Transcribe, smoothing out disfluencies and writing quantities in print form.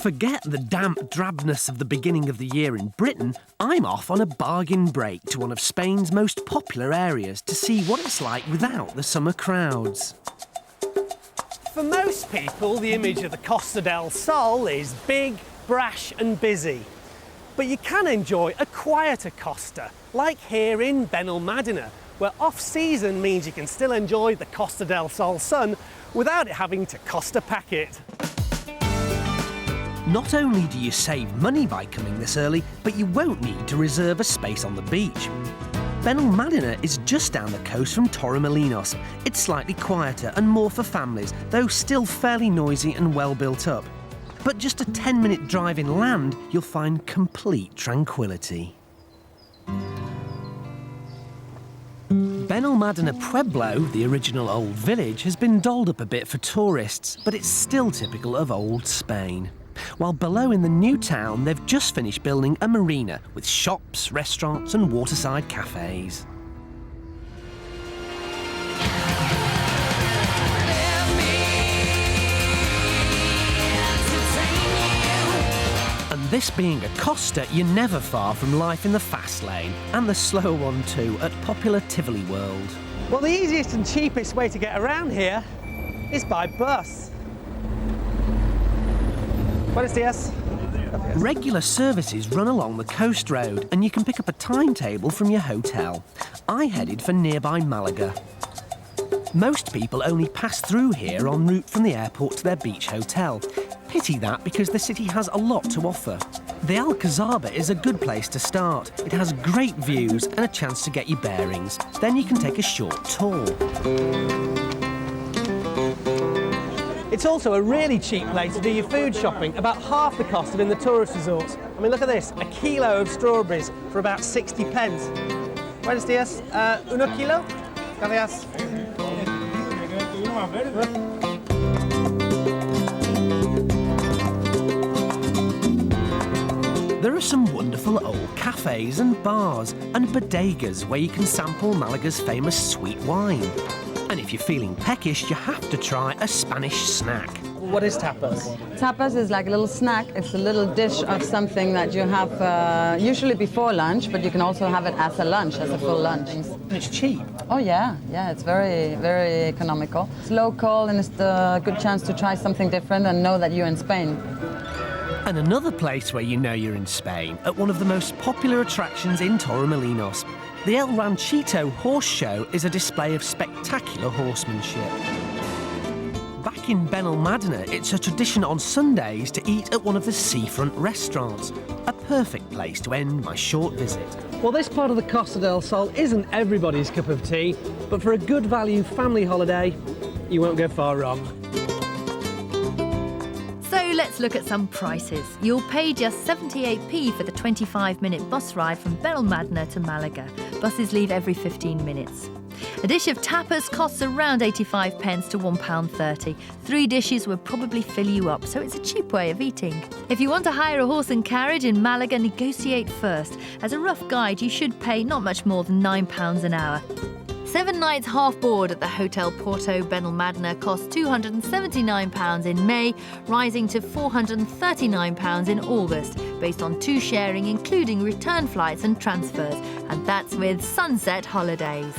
forget the damp drabness of the beginning of the year in Britain, I'm off on a bargain break to one of Spain's most popular areas to see what it's like without the summer crowds. For most people, the image of the Costa del Sol is big, brash and busy. But you can enjoy a quieter Costa, like here in Benalmádena, where off-season means you can still enjoy the Costa del Sol sun without it having to Costa pack it. Not only do you save money by coming this early, but you won't need to reserve a space on the beach. Benalmádena is just down the coast from Torremolinos. It's slightly quieter and more for families, though still fairly noisy and well built up. But just a 10-minute drive inland, you'll find complete tranquility. Benalmádena Pueblo, the original old village, has been dolled up a bit for tourists, but it's still typical of old Spain. While below in the new town, they've just finished building a marina with shops, restaurants and waterside cafes. And this being a Costa, you're never far from life in the fast lane, and the slower one too, at popular Tivoli World. Well, the easiest and cheapest way to get around here is by bus. Buenos dias. Regular services run along the coast road, and you can pick up a timetable from your hotel. I headed for nearby Malaga. Most people only pass through here en route from the airport to their beach hotel. Pity that, because the city has a lot to offer. The Alcazaba is a good place to start. It has great views and a chance to get your bearings. Then you can take a short tour. It's also a really cheap place to do your food shopping, about half the cost of in the tourist resorts. I mean, look at this, a kilo of strawberries for about 60 pence. Buenos dias, uno kilo? Gracias. There are some wonderful old cafes and bars and bodegas where you can sample Malaga's famous sweet wine. And if you're feeling peckish, you have to try a Spanish snack. What is tapas? Tapas is like a little snack. It's a little dish of something that you have usually before lunch, but you can also have it as a lunch, as a full lunch. And it's cheap. Oh yeah, it's very, very economical. It's local and it's the good chance to try something different and know that you're in Spain. And another place where you know you're in Spain, at one of the most popular attractions in Torremolinos. The El Ranchito Horse Show is a display of spectacular horsemanship. Back in Benalmádena, it's a tradition on Sundays to eat at one of the seafront restaurants. A perfect place to end my short visit. Well, this part of the Costa del Sol isn't everybody's cup of tea, but for a good value family holiday, you won't go far wrong. So let's look at some prices. You'll pay just 78p for the 25-minute bus ride from Benalmádena to Malaga. Buses leave every 15 minutes. A dish of tapas costs around 85 pence to £1.30. 3 dishes will probably fill you up, so it's a cheap way of eating. If you want to hire a horse and carriage in Malaga, negotiate first. As a rough guide, you should pay not much more than £9 an hour. 7 nights half board at the Hotel Porto Benalmádena costs £279 in May, rising to £439 in August, based on 2 sharing including return flights and transfers, and that's with Sunset Holidays.